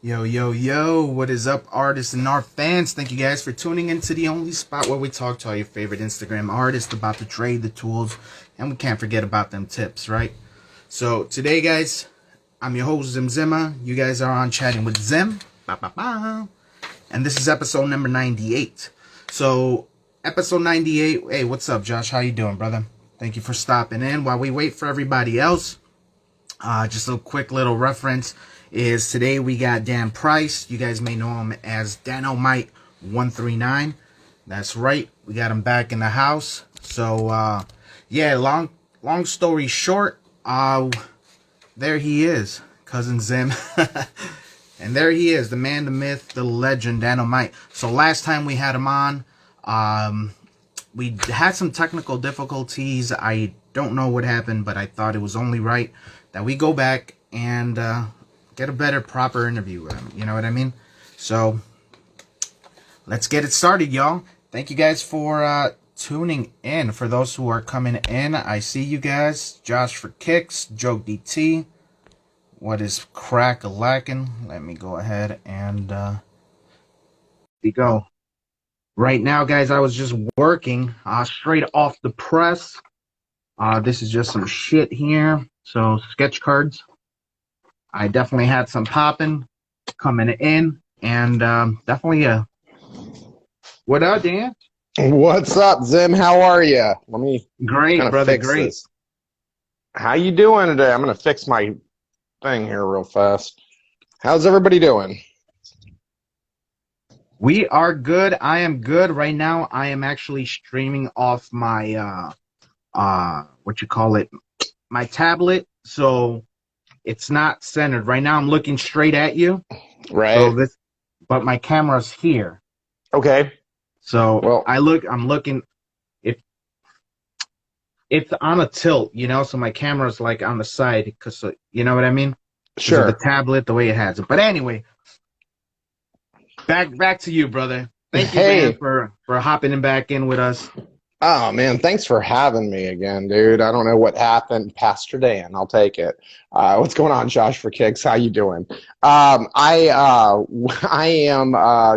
Yo, yo, yo, what is up, artists and art fans? Thank you guys for tuning into the only spot where we talk to all your favorite Instagram artists about the trade, the tools, and we can't forget about them tips, right? So, today, guys, I'm your host, Zim Zimma. You guys are on Chatting with Zim. Ba, ba, ba. And this is episode number 98. So, episode 98, hey, what's up, Josh? How you doing, brother? Thank you for stopping in. While we wait for everybody else, just a quick little reference is today we got Dan Price. You guys may know him as Danomite 139. That's right. We got him back in the house. So yeah, long story short, there he is, Cousin Zim. And there he is, the man, the myth, the legend, Danomite. So last time we had him on, we had some technical difficulties. I don't know what happened, but I thought it was only right that we go back and get a better, proper interview with him. You know what I mean? So let's get it started, y'all. Thank you guys for tuning in. For those who are coming in, I see you guys. Josh for Kicks, Joe DT. What is crack-a-lackin'? Let me go ahead and we go. Right now, guys, I was just working straight off the press. This is just some shit here. So, sketch cards. I definitely had some popping coming in. And definitely what up, Dan? What's up, Zim? How are you? Let me Great, kind of brother, fix great. this. How you doing today? I'm going to fix my thing here real fast. How's everybody doing? We are good. I am good. Right now, I am actually streaming off my, what you call it, my tablet. So, it's not centered. Right now, I'm looking straight at you. So Right. but my camera's here. Okay. So Well, I'm looking, it, it's on a tilt, so my camera's like on the side because, you know what I mean? Because of the sure. tablet, the way it has it. But anyway, back to you, brother. Thank you, man, Hey. for hopping in back in with us. Oh, man. Thanks for having me again, dude. I don't know what happened. Pastor Dan, I'll take it. What's going on, Josh for Kicks? How you doing? I am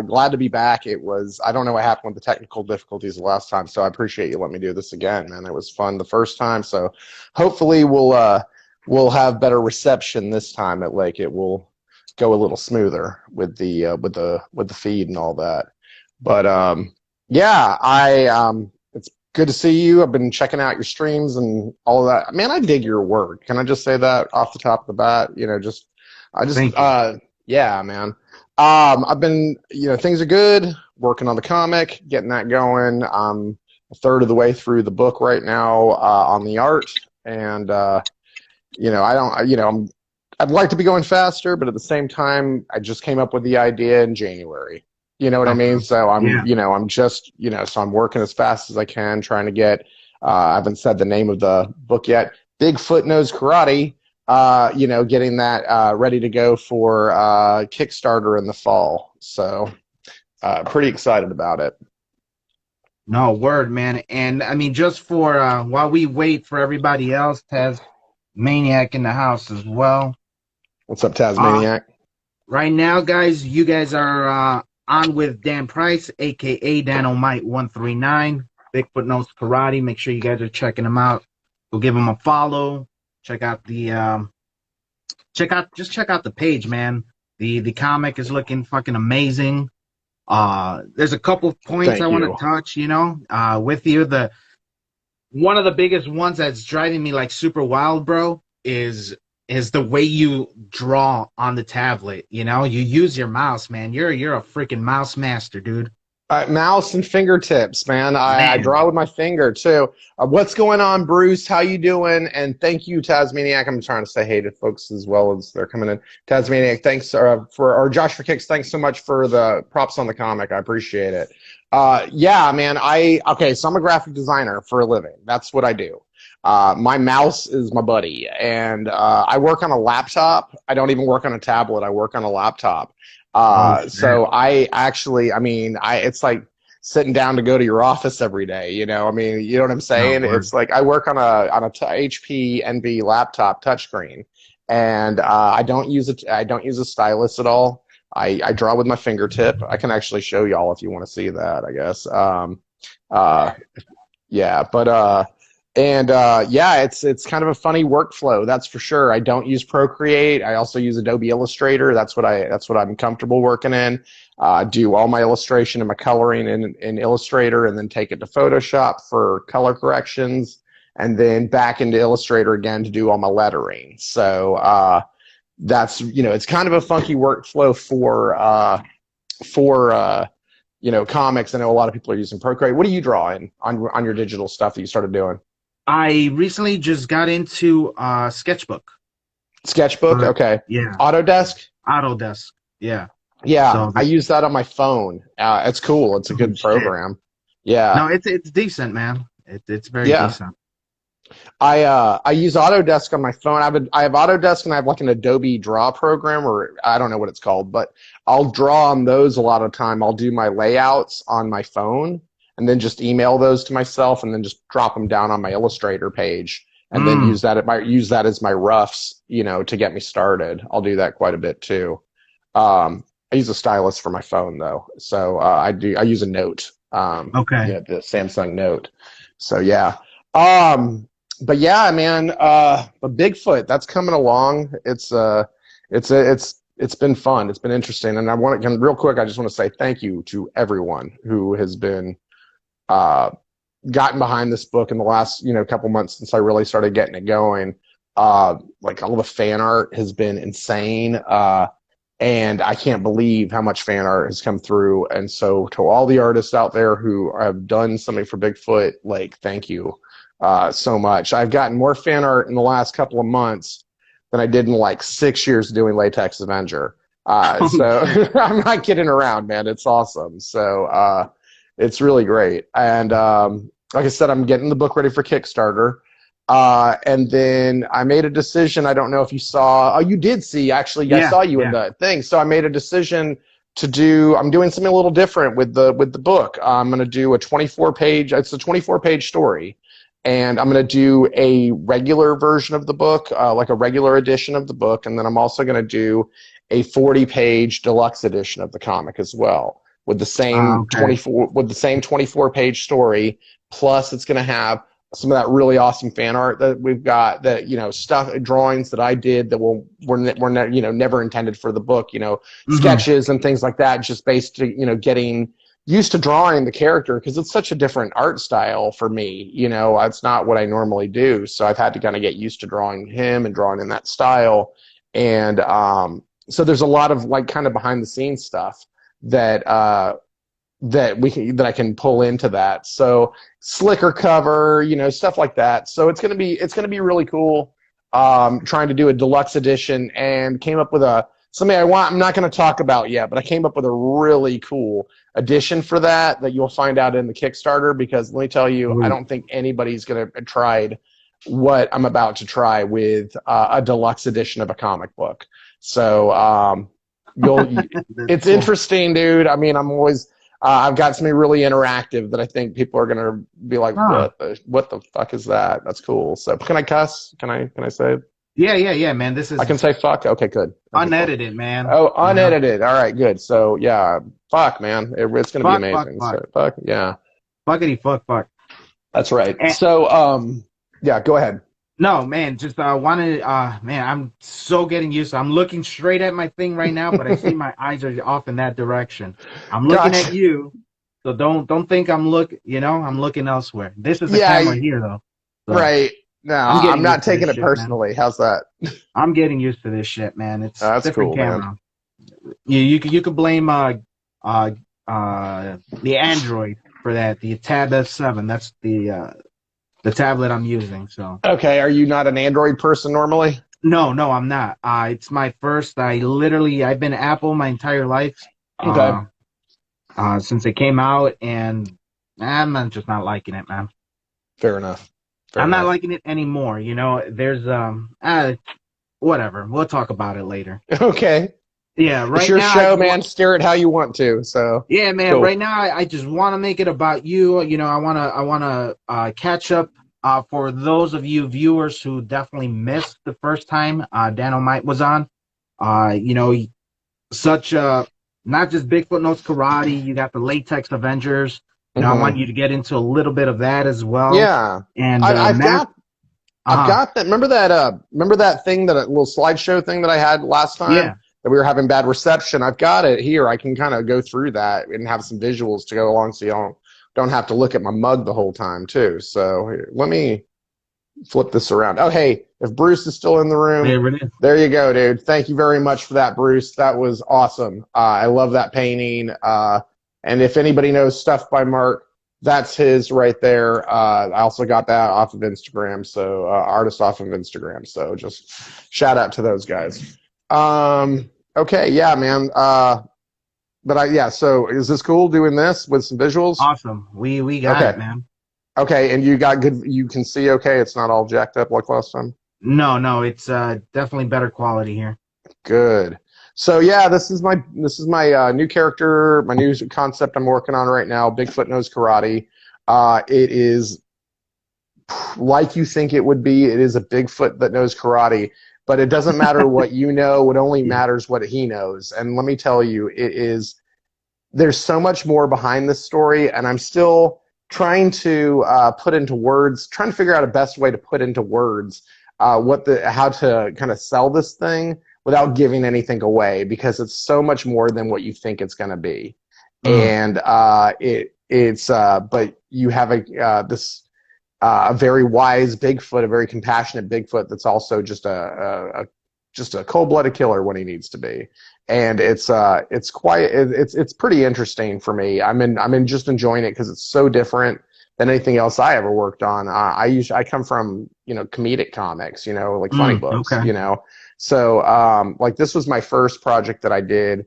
glad to be back. I don't know what happened with the technical difficulties the last time, so I appreciate you letting me do this again, man. It was fun the first time, so hopefully we'll have better reception this time. It will go a little smoother with the feed and all that. But yeah, it's good to see you. I've been checking out your streams and all of that. Man, I dig your work. Can I just say that off the top of the bat? Thank you. Yeah, man. I've been, things are good. Working on the comic, getting that going. I'm a third of the way through the book right now on the art, and I don't, I'd like to be going faster, but at the same time, I just came up with the idea in January. You know what I Okay. mean? So Yeah. I'm just, so I'm working as fast as I can, trying to get, I haven't said the name of the book yet, Bigfoot Knows Karate, getting that ready to go for Kickstarter in the fall. So pretty excited about it. No, word, man. And I mean, just for while we wait for everybody else, Taz Maniac in the house as well. What's up, Uh, Tasmaniac? Right now, guys, you guys are on with Dan Price, aka Danomite 139. Bigfoot Knows Karate. Make sure you guys are checking him out. Go give him a follow. Check out the check out the page, man. The comic is looking fucking amazing. There's a couple of points I Thank want to you. touch, with you. The one of the biggest ones that's driving me like super wild, bro, is the way you draw on the tablet. You use your mouse, man. You're a freaking mouse master, dude. Mouse and fingertips, man. I Man, draw with my finger too. What's going on, Bruce? How you doing? And thank you, Tasmaniac. I'm trying to say hey to folks as well as they're coming in. Tasmaniac, thanks or Josh for Kicks. Thanks so much for the props on the comic. I appreciate it. Yeah, man. So I'm a graphic designer for a living. That's what I do. My mouse is my buddy, and I work on a laptop. I don't even work on a tablet. I work on a laptop. oh shit, So I actually, it's like sitting down to go to your office every day. You know what I'm no saying? word. It's like I work on HP Envy laptop touchscreen, and I don't use a stylus at all. I draw with my fingertip. I can actually show y'all if you want to see that, I guess. Uh, yeah, but yeah, it's kind of a funny workflow, that's for sure. I don't use Procreate. I also use Adobe Illustrator. That's what I'm comfortable working in. Do all my illustration and my coloring in Illustrator, and then take it to Photoshop for color corrections, and then back into Illustrator again to do all my lettering. So that's, it's kind of a funky workflow for comics. I know a lot of people are using Procreate. What are you drawing on your digital stuff that you started doing? I recently just got into Sketchbook. Sketchbook, okay. Yeah. Autodesk? Autodesk. Yeah. Yeah, So I use that on my phone. It's cool. It's a good program. Yeah. No, it's decent, man. It's very decent. I use Autodesk on my phone. I have Autodesk, and I have like an Adobe Draw program, or I don't know what it's called, but I'll draw on those a lot of time. I'll do my layouts on my phone, and then just email those to myself, and then just drop them down on my Illustrator page, and then use that as my roughs, to get me started. I'll do that quite a bit too. I use a stylus for my phone though, so I use a Note. Okay. The Samsung Note. So yeah. But yeah, man, but Bigfoot, that's coming along. It's been fun. It's been interesting, and real quick, I just want to say thank you to everyone who has been gotten behind this book in the last couple months since I really started getting it going. Like all the fan art has been insane, and I can't believe how much fan art has come through. And so to all the artists out there who have done something for Bigfoot, like, thank you so much. I've gotten more fan art in the last couple of months than I did in like 6 years doing Latex Avenger. So I'm not kidding around, man. It's awesome. So it's really great. And like I said, I'm getting the book ready for Kickstarter. And then I made a decision. I don't know if you saw. Oh, you did see, actually. Yeah, I saw you in the thing. So I made a decision I'm doing something a little different with the book. I'm going to do it's a 24-page story. And I'm going to do a regular version of the book, like a regular edition of the book. And then I'm also going to do a 40-page deluxe edition of the comic as well, with the same 24-page story. Plus, it's going to have some of that really awesome fan art that we've got, that drawings that I did that were never intended for the book. Sketches and things like that, just based to getting used to drawing the character, because it's such a different art style for me. It's not what I normally do, so I've had to kind of get used to drawing him and drawing in that style. And so there's a lot of like kind of behind the scenes stuff that I can pull into that. So slicker cover, stuff like that. So it's gonna be really cool. Trying to do a deluxe edition, and came up with something I'm not going to talk about yet, but I came up with a really cool edition for that you'll find out in the Kickstarter, because let me tell you, I don't think anybody's going to have tried what I'm about to try with a deluxe edition of a comic book. So it's cool. Interesting, dude. I mean, I'm always I've got something really interactive that I think people are going to be like, what the fuck is that? That's cool. So can I cuss? Can I say it? Yeah, man. I can say fuck. Okay, good. Unedited, man. Oh, unedited. All right, good. So yeah, fuck, man. It's gonna be amazing. Fuck, yeah. Fuckity fuck. That's right. So yeah, go ahead. No, man. Just wanted. Man, I'm so getting used to. I'm looking straight at my thing right now, but I see my eyes are off in that direction. I'm looking at you, so don't think I'm I'm looking elsewhere. This is the camera here, though. So. Right. No, I'm not taking it personally. Man. How's that? I'm getting used to this shit, man. It's that's different cool, camera. Man. You could blame the Android for that. The Tab S7. That's the tablet I'm using. So. Okay. Are you not an Android person normally? No, I'm not. It's my first. I've been Apple my entire life. Okay. Since it came out, and I'm just not liking it, man. Fair enough. I'm not liking it anymore. There's whatever. We'll talk about it later. Okay. Yeah, right. It's your show, man. Steer it how you want to. So. Yeah, man. Cool. Right now, I just want to make it about you. I wanna catch up. For those of you viewers who definitely missed the first time Dano Mite was on, such not just Bigfoot Knows Karate. You got the Latex Avengers. You know, I want Hmm. you to get into a little bit of that as well. Yeah, And I, I've got I've uh got that. Remember that thing that little slideshow thing that I had last time yeah, that we were having bad reception. I've got it here. I can kind of go through that and have some visuals to go along, so you don't have to look at my mug the whole time too. So here, let me flip this around. Oh, hey, if Bruce is still in the room, there it is. there you go, dude. Thank you very much for that, Bruce. That was awesome. I love that painting. And if anybody knows Stuff by Mark, that's his right there. I also got that off of Instagram, so artist off of Instagram. So just shout out to those guys. Okay, yeah, man. Yeah. So is this cool doing this with some visuals? Awesome. We got Okay. it, man. Okay, and you got good. You can see okay. It's not all jacked up like last time. No, it's definitely better quality here. Good. So yeah, this is my new character, my new concept I'm working on right now. Bigfoot Knows Karate. It is like you think it would be. It is a Bigfoot that knows karate, but it doesn't matter what you know. It only Yeah. matters what he knows. And let me tell you, it is. There's so much more behind this story, and I'm still trying to put into words, trying to figure out a best way to put into words how to kind of sell this thing without giving anything away, because it's so much more than what you think it's going to be. Mm, And but you have a very wise Bigfoot, a very compassionate Bigfoot that's also just a cold-blooded killer when he needs to be. And it's pretty interesting for me. I'm just enjoying it because it's so different than anything else I ever worked on. I come from, comedic comics, like funny books, okay. So like this was my first project that I did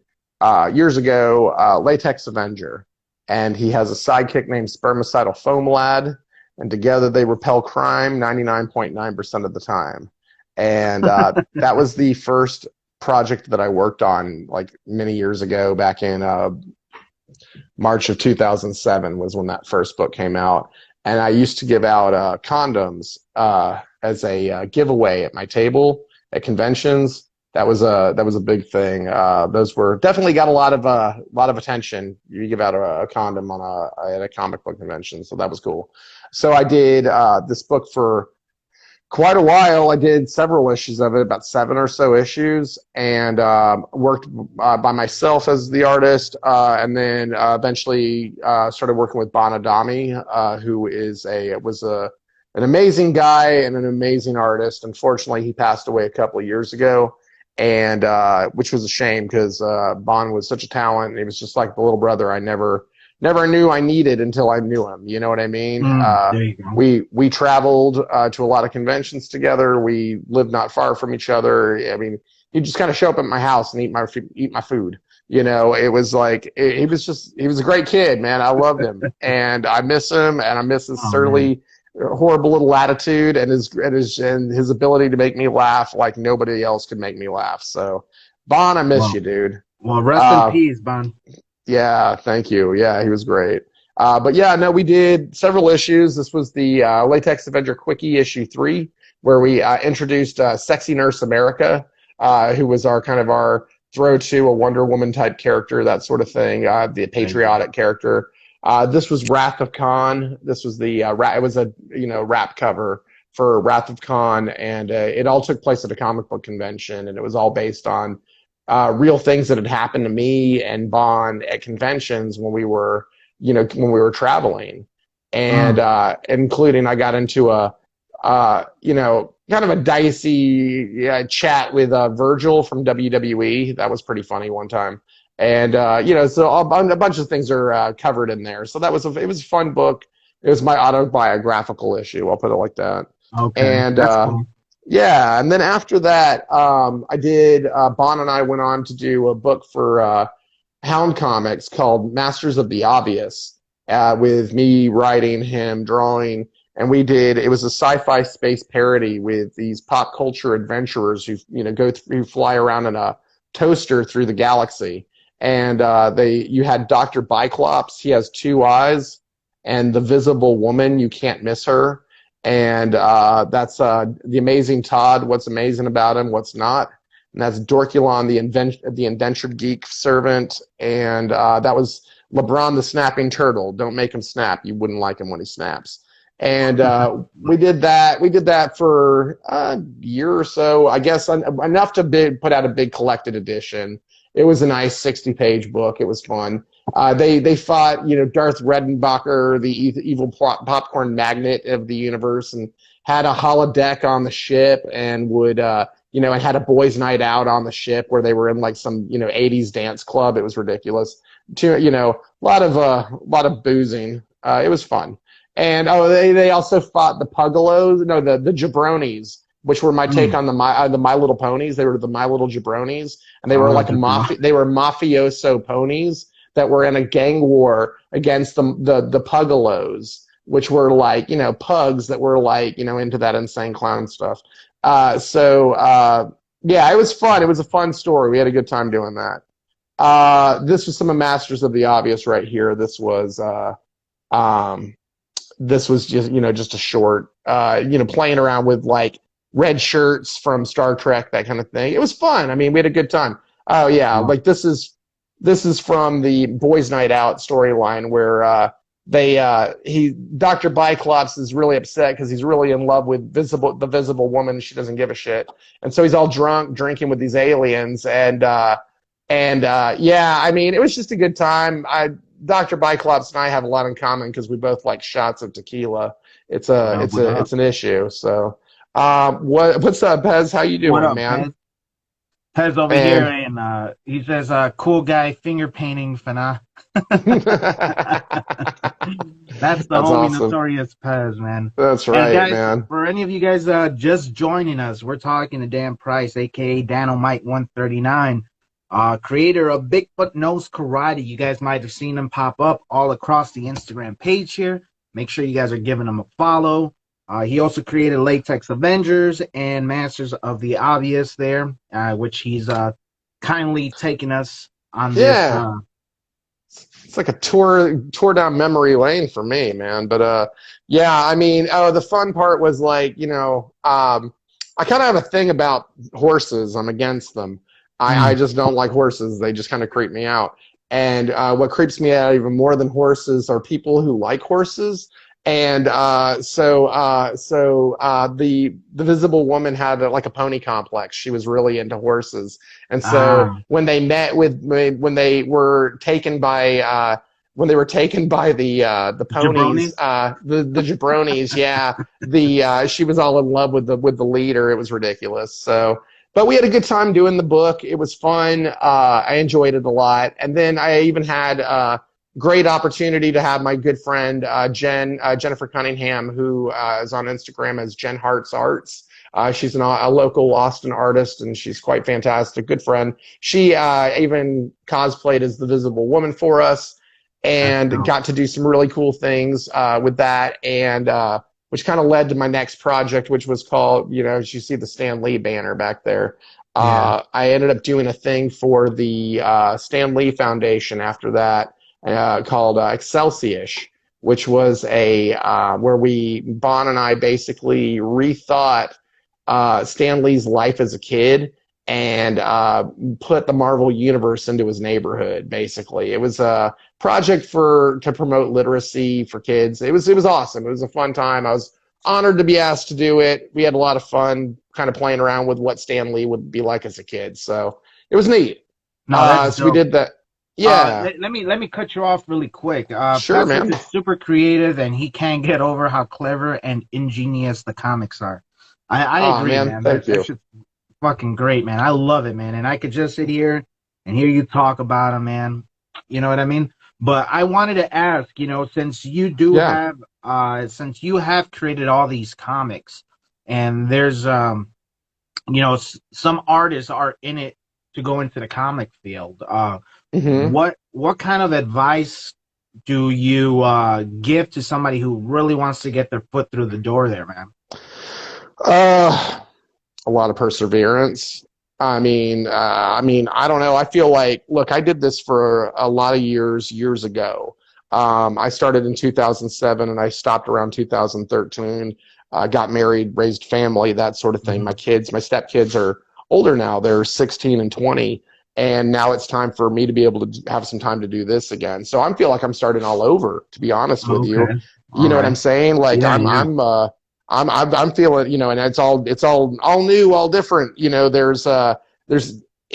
years ago, Latex Avenger, and he has a sidekick named Spermicidal Foam Lad, and together they repel crime 99.9% of the time. And that was the first project that I worked on like many years ago, back in March of 2007 was when that first book came out. And I used to give out condoms as a giveaway at my table at conventions. That was a big thing. Those were definitely got a lot of attention. You give out a condom at a comic book convention, so that was cool. So I did this book for quite a while. I did several issues of it, about 7 or so issues, and worked by myself as the artist, and then eventually started working with Bon Adami, who was an amazing guy and an amazing artist. Unfortunately, he passed away a couple of years ago, and which was a shame because Bon was such a talent. And he was just like the little brother I never knew I needed until I knew him. You know what I mean? There you go. We traveled to a lot of conventions together. We lived not far from each other. I mean, he'd just kind of show up at my house and eat my food. It was like he was a great kid, man. I loved him, and I miss him, and I miss his Oh man. surly, horrible little attitude and his ability to make me laugh like nobody else could make me laugh. So, Bon, I miss Well, you, dude. well, rest in Uh, peace, Bon. yeah, thank you. Yeah, he was great. But yeah, no, we did several issues. This was the Latex Avenger Quickie issue 3, where we introduced Sexy Nurse America, who was our throw to a Wonder Woman type character, that sort of thing, the There you go. patriotic character. This was Wrath of Khan. This was it was a wrap cover for Wrath of Khan, and it all took place at a comic book convention, and it was all based on real things that had happened to me and Bon at conventions when we were traveling, and Mm, including I got into a kind of a dicey chat with Virgil from WWE. That was pretty funny one time. And so a bunch of things are covered in there. So it was a fun book. It was my autobiographical issue. I'll put it like that. okay, And that's cool. yeah, and then after that, I did. Bon and I went on to do a book for Hound Comics called Masters of the Obvious, with me writing, him drawing, and it was a sci-fi space parody with these pop culture adventurers who who fly around in a toaster through the galaxy, and you had Dr. Biclops. He has 2 eyes, and the Visible Woman. You can't miss her. And that's the Amazing Todd. What's amazing about him? What's not? and that's Dorkulon, the indentured geek servant, and that was LeBron the snapping turtle. Don't make him snap. You wouldn't like him when he snaps. And we did that. We did that for a year or so, I guess, enough to put out a big collected edition. It was a nice 60-page book. It was fun. They fought, Darth Redenbacher, the evil popcorn magnet of the universe, and had a holodeck on the ship, and would, and had a boys' night out on the ship where they were in like some, 80s dance club. It was ridiculous. A lot of boozing. It was fun. And they also fought the Puggalos, no, the Jabronis, which were my take on the My Little Ponies. They were the My Little Jabronis, and they were like they were mafioso ponies that were in a gang war against the Puggalos, which were like, pugs that were like, into that insane clown stuff. Yeah, it was fun. It was a fun story. We had a good time doing that. This was some of Masters of the Obvious right here. This was just a short, playing around with like red shirts from Star Trek, that kind of thing. It was fun. I mean, we had a good time. Oh yeah, like this is from the Boys' Night Out storyline where Dr. Biclops is really upset because he's really in love with the visible woman. She doesn't give a shit, and so he's all drunk drinking with these aliens, and yeah, I mean, it was just a good time. Dr. Biclops and I have a lot in common because we both like shots of tequila. It's an issue. So, what's up, Pez? How you doing, up, man? Pez over here, and he says, "Cool guy, finger painting, fana." That's homie awesome. Notorious Pez, man. That's right, guys, man. For any of you guys just joining us, we're talking to Dan Price, aka Danomite 139. Creator of Bigfoot Knows Karate. You guys might have seen him pop up all across the Instagram page here. Make sure you guys are giving him a follow. He also created Latex Avengers and Masters of the Obvious there, which he's kindly taken us on this. Yeah. It's like a tour down memory lane for me, man. But yeah, I mean, the fun part was like, I kind of have a thing about horses. I'm against them. I just don't like horses. They just kind of creep me out. And what creeps me out even more than horses are people who like horses. And so the Visible Woman had like a pony complex. She was really into horses. And so when they were taken by the ponies, the jabronis, yeah, she was all in love with the leader. It was ridiculous. So. But we had a good time doing the book. It was fun. I enjoyed it a lot. And then I even had a great opportunity to have my good friend Jennifer Cunningham, who is on Instagram as Jen Hart's Arts. She's a local Austin artist, and she's quite fantastic. Good friend. She even cosplayed as the Visible Woman for us, and got to do some really cool things with that. And which kind of led to my next project, which was called, as you see the Stan Lee banner back there. I ended up doing a thing for the Stan Lee Foundation after that called Excelsius, which was where Bon and I basically rethought Stan Lee's life as a kid and put the Marvel Universe into his neighborhood, basically. It was a project to promote literacy for kids. It was awesome. It was a fun time. I was honored to be asked to do it. We had a lot of fun kind of playing around with what Stan Lee would be like as a kid. So it was neat. So we did that. Yeah. Let me cut you off really quick. Sure, man. Is super creative, and he can't get over how clever and ingenious the comics are. I agree, man. Thank you. That's just fucking great, man. I love it, man. And I could just sit here and hear you talk about them, man. You know what I mean? But I wanted to ask, since you have created all these comics, and there's, some artists are in it to go into the comic field. What kind of advice do you give to somebody who really wants to get their foot through the door there, man? A lot of perseverance. I mean, I don't know. I feel like, look, I did this for a lot of years ago. I started in 2007 and I stopped around 2013. Got married, raised family, that sort of thing. My stepkids are older now. They're 16 and 20. And now it's time for me to be able to have some time to do this again. So I feel like I'm starting all over, to be honest with you. Okay. You All know what I'm right. saying? Like Yeah, yeah. I'm feeling, you know, and it's all new, all different. You know, there's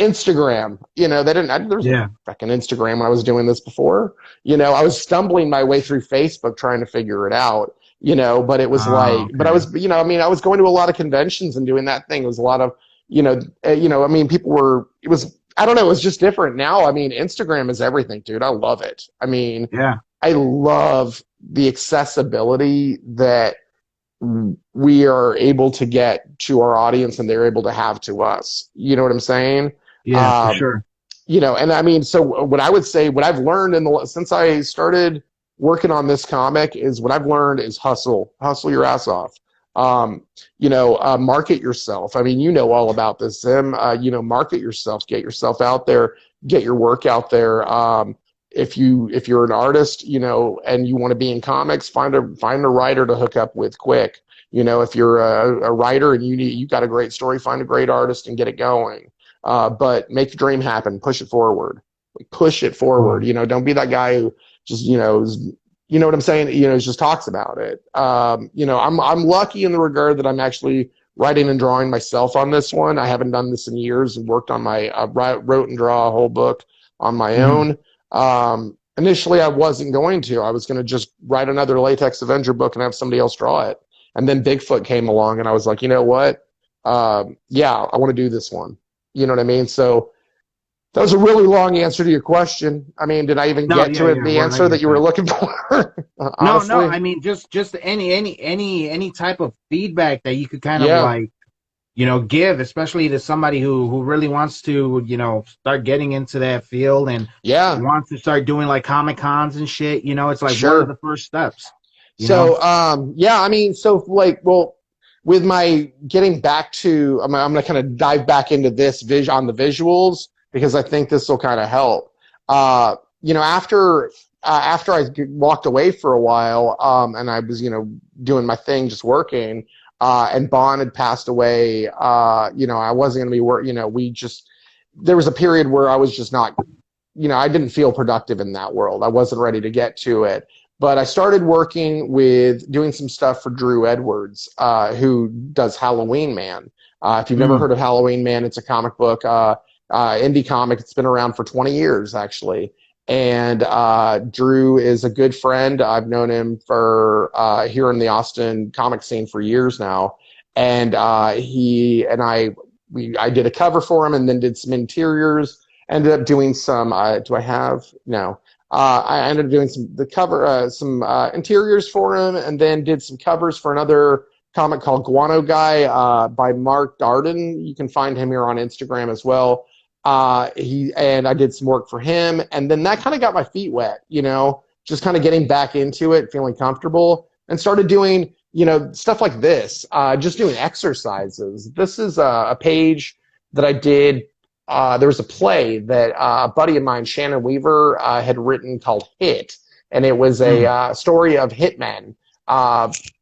Instagram. You know, there was no Yeah. fucking Instagram when I was doing this before. You know, I was stumbling my way through Facebook trying to figure it out. You know, but it was Oh, like, but I okay. was, you know, I mean, I was going to a lot of conventions and doing that thing. It was a lot of, I mean, people were. It was, I don't know, it was just different. Now, I mean, Instagram is everything, dude. I love it. I mean, Yeah. I love the accessibility that we are able to get to our audience and they're able to have to us. You know what I'm saying? Yeah, for Um, sure. and I mean, so what I would say, what I've learned since I started working on this comic is what I've learned is hustle your ass off. Market yourself. I mean, you know all about this, Zim. Market yourself, get yourself out there, get your work out there. If you're an artist, and you want to be in comics, find a writer to hook up with quick. If you're a writer and you got a great story, find a great artist and get it going. But make the dream happen. Push it forward. Push it forward. Oh, Don't be that guy who just, you know what I'm saying? Just talks about it. I'm lucky in the regard that I'm actually writing and drawing myself on this one. I haven't done this in years and worked on wrote and draw a whole book on my mhm. own. Initially, I wasn't going to. I was going to just write another Latex Avenger book and have somebody else draw it. And then Bigfoot came along, and I was like, you know what? Yeah, I want to do this one. You know what I mean? So that was a really long answer to your question. I mean, did I even No, get yeah, to it, yeah. the Well, I answer that get you were that. looking for? No, no. Honestly, I mean, just any type of feedback that you could kind of yeah, like, give, especially to somebody who really wants to, start getting into that field and yeah, wants to start doing like Comic Cons and shit. It's like, what are sure. the first steps? You know? So, yeah, I mean, so like, well, with my getting back to, I'm going to kind of dive back into this vision on the visuals because I think this will kind of help. After I walked away for a while, and I was, doing my thing, just working, and Bond had passed away. I wasn't going to be work. There was a period where I was just not, I didn't feel productive in that world. I wasn't ready to get to it. But I started working with doing some stuff for Drew Edwards, who does Halloween Man. If you've never Mm, heard of Halloween Man, it's a comic book, indie comic. It's been around for 20 years, actually. And Drew is a good friend. I've known him for here in the Austin comic scene for years now. And he and I did a cover for him and then did some interiors. Ended up doing some. Do I have? No. I ended up doing some interiors for him, and then did some covers for another comic called Guano Guy by Mark Darden. You can find him here on Instagram as well. I did some work for him, and then that kind of got my feet wet. Just kind of getting back into it, feeling comfortable, and started doing stuff like this. Just doing exercises. This is a page that I did. There was a play that a buddy of mine, Shannon Weaver, had written called Hit, and it was a mm, story of hitmen.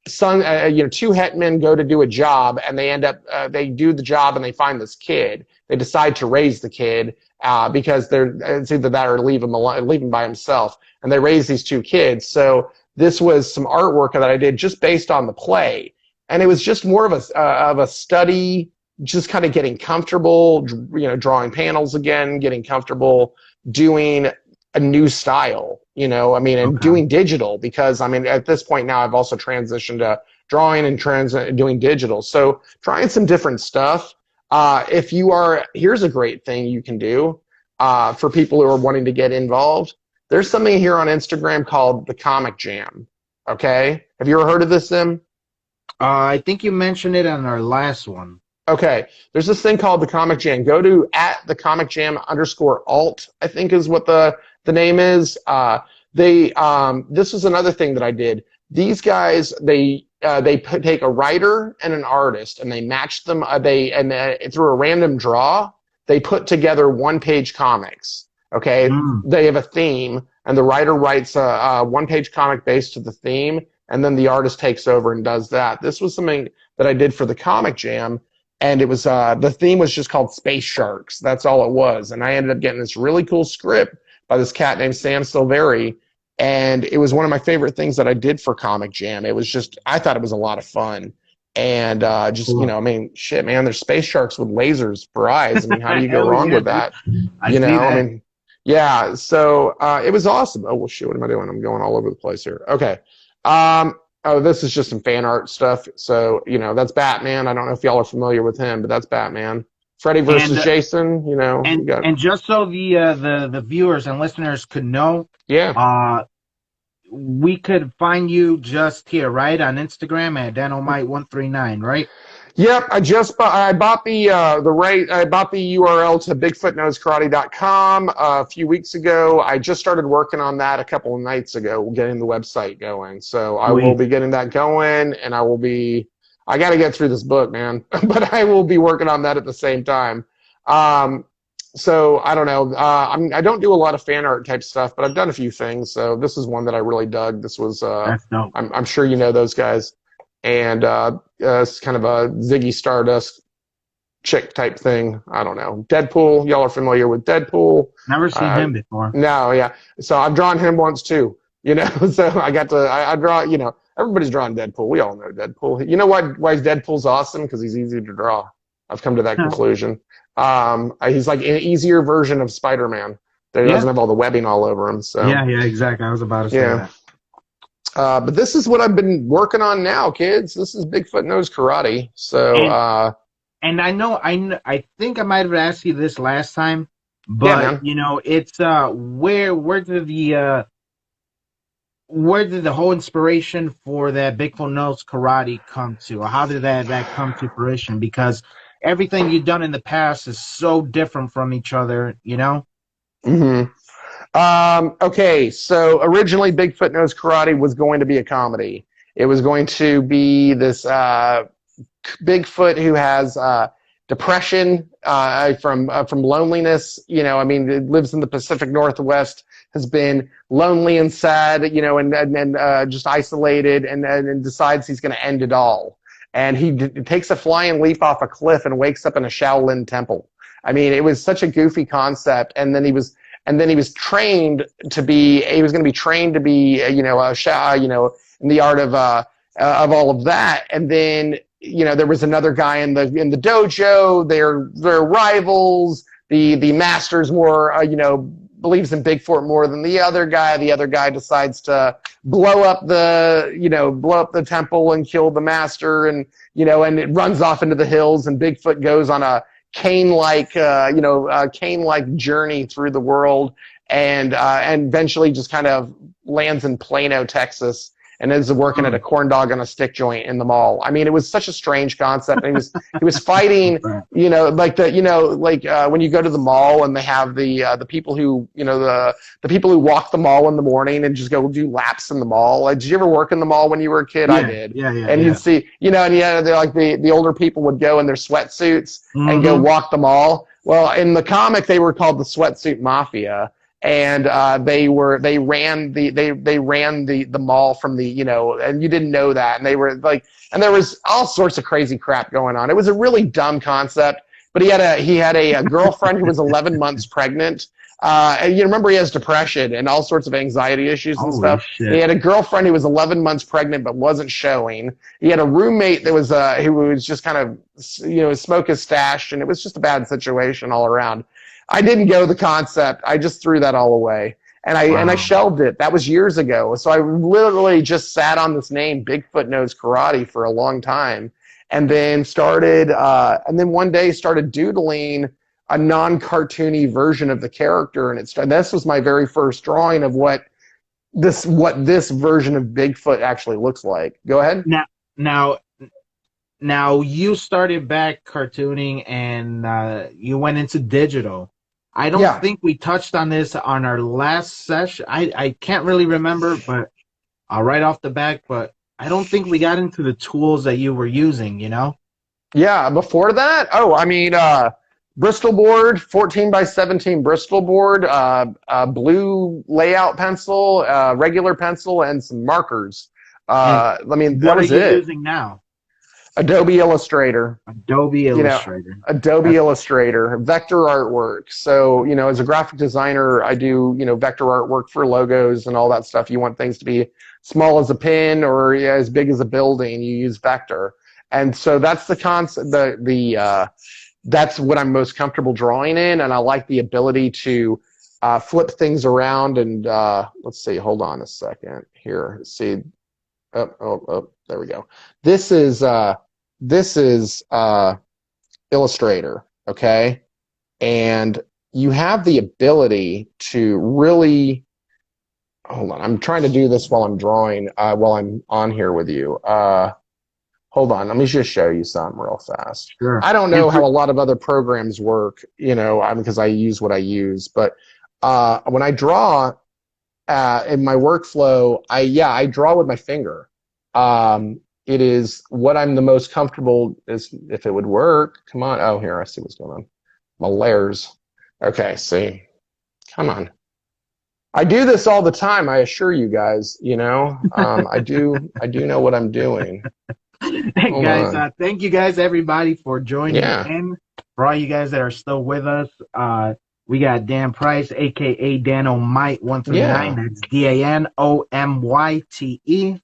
Two hitmen go to do a job, and they end up they do the job, and they find this kid. They decide to raise the kid because it's either that or leave him by himself, and they raise these two kids. So this was some artwork that I did just based on the play, and it was just more of a study, just kind of getting comfortable, drawing panels again, getting comfortable doing a new style, and okay. doing digital because, at this point now I've also transitioned to drawing and doing digital. So trying some different stuff. Here's a great thing you can do for people who are wanting to get involved. There's something here on Instagram called the Comic Jam. Okay. Have you ever heard of this, Sim? I think you mentioned it on our last one. Okay, there's this thing called the Comic Jam. Go to at the Comic Jam _alt, I think is what the name is. This was another thing that I did. These guys, take a writer and an artist and they match them. Through a random draw, they put together one-page comics. Okay, Mm, they have a theme, and the writer writes a one-page comic based to the theme, and then the artist takes over and does that. This was something that I did for the Comic Jam. and it was the theme was just called Space Sharks. That's all it was. And I ended up getting this really cool script by this cat named Sam Silveri, and it was one of my favorite things that I did for Comic Jam. It was just, I thought it was a lot of fun. And just, Cool. I mean, shit, man, there's space sharks with lasers for eyes. I mean, how do you go Hell wrong yeah, with dude. that? I see that. I mean, yeah. So it was awesome. Oh, well, shit, what am I doing? I'm going all over the place here. Okay. Oh, this is just some fan art stuff. So, that's Batman. I don't know if y'all are familiar with him, but that's Batman. Freddy versus And Jason, we got, and just so the viewers and listeners could know, yeah. we could find you just here, right, on Instagram at Danomite139, right? Yep, I bought the URL to BigfootKnowsKarate.com a few weeks ago. I just started working on that a couple of nights ago, getting the website going. So I will be getting that going, and I got to get through this book, man, but I will be working on that at the same time. So I don't know. I don't do a lot of fan art type stuff, but I've done a few things. So this is one that I really dug. This was, That's dope. I'm sure you know those guys. And it's kind of a Ziggy Stardust chick type thing. I don't know. Deadpool. Y'all are familiar with Deadpool. Never seen him before. No, yeah. So I've drawn him once too. So I draw. Everybody's drawing Deadpool. We all know Deadpool. You know why Deadpool's awesome? Because he's easy to draw. I've come to that conclusion. He's like an easier version of Spider-Man. That doesn't have all the webbing all over him. So yeah, exactly. I was about to say that. But this is what I've been working on now, kids. This is Bigfoot Knows Karate. So, and I think I might have asked you this last time, but it's where did the whole inspiration for that Bigfoot Knows Karate come to? Or how did that come to fruition? Because everything you've done in the past is so different from each other, Mm-hmm. Okay, so originally Bigfoot Knows Karate was going to be a comedy. It was going to be this Bigfoot who has depression from loneliness. It lives in the Pacific Northwest, has been lonely and sad, and just isolated, and decides he's going to end it all. And he takes a flying leap off a cliff and wakes up in a Shaolin temple. I mean, it was such a goofy concept, and then he was trained to be. He was going to be trained to be, in the art of all of that. And then, there was another guy in the dojo. They're rivals. The master's more, believes in Bigfoot more than the other guy. The other guy decides to blow up the temple and kill the master, and it runs off into the hills. And Bigfoot goes on a cane-like journey through the world, and eventually just kind of lands in Plano, Texas, and is working at a corn dog on a stick joint in the mall. I mean, it was such a strange concept. And he was fighting, when you go to the mall and they have the people who, the people who walk the mall in the morning and just go do laps in the mall. Like, did you ever work in the mall when you were a kid? Yeah, I did. Yeah. And you'd see, they're like the older people would go in their sweatsuits and go walk the mall. Well, in the comic, they were called the Sweatsuit Mafia. And they ran the mall from and you didn't know that, and they were like, and there was all sorts of crazy crap going on. It was a really dumb concept, but he had a girlfriend who was 11 months pregnant. And you remember he has depression and all sorts of anxiety issues and stuff. Shit. He had a girlfriend who was 11 months pregnant but wasn't showing. He had a roommate that was who was just kind of smoke his stash, and it was just a bad situation all around. I didn't go the concept. I just threw that all away. And I shelved it. That was years ago. So I literally just sat on this name, Bigfoot Knows Karate, for a long time. And then one day started doodling a non-cartoony version of the character. And this was my very first drawing of what this version of Bigfoot actually looks like. Go ahead. Now you started back cartooning and you went into digital. I don't think we touched on this on our last session. I can't really remember, but right off the back, but I don't think we got into the tools that you were using, Yeah, before that? Oh, I mean, Bristol board, 14 by 17 Bristol board, blue layout pencil, regular pencil, and some markers. That was it. What are you using now? Adobe Illustrator. Adobe You know, Illustrator. Adobe Illustrator, vector artwork. So, as a graphic designer, I do, vector artwork for logos and all that stuff. You want things to be small as a pin or as big as a building. You use vector. And so that's the concept, that's what I'm most comfortable drawing in. And I like the ability to flip things around and let's see, hold on a second here. See, there we go. This is Illustrator, okay? And you have the ability to really, hold on, I'm trying to do this while I'm drawing, while I'm on here with you. Hold on, let me just show you something real fast. Sure. I don't know how a lot of other programs work, because I use what I use, but when I draw in my workflow, I draw with my finger. It is what I'm the most comfortable is if it would work. Come on. Oh, here, I see what's going on. My layers. Okay, see. Come on. I do this all the time, I assure you guys, I do know what I'm doing. Hey guys, thank you guys everybody for joining in. For all you guys that are still with us, we got Dan Price, aka Danomite 139. That's DANOMYTE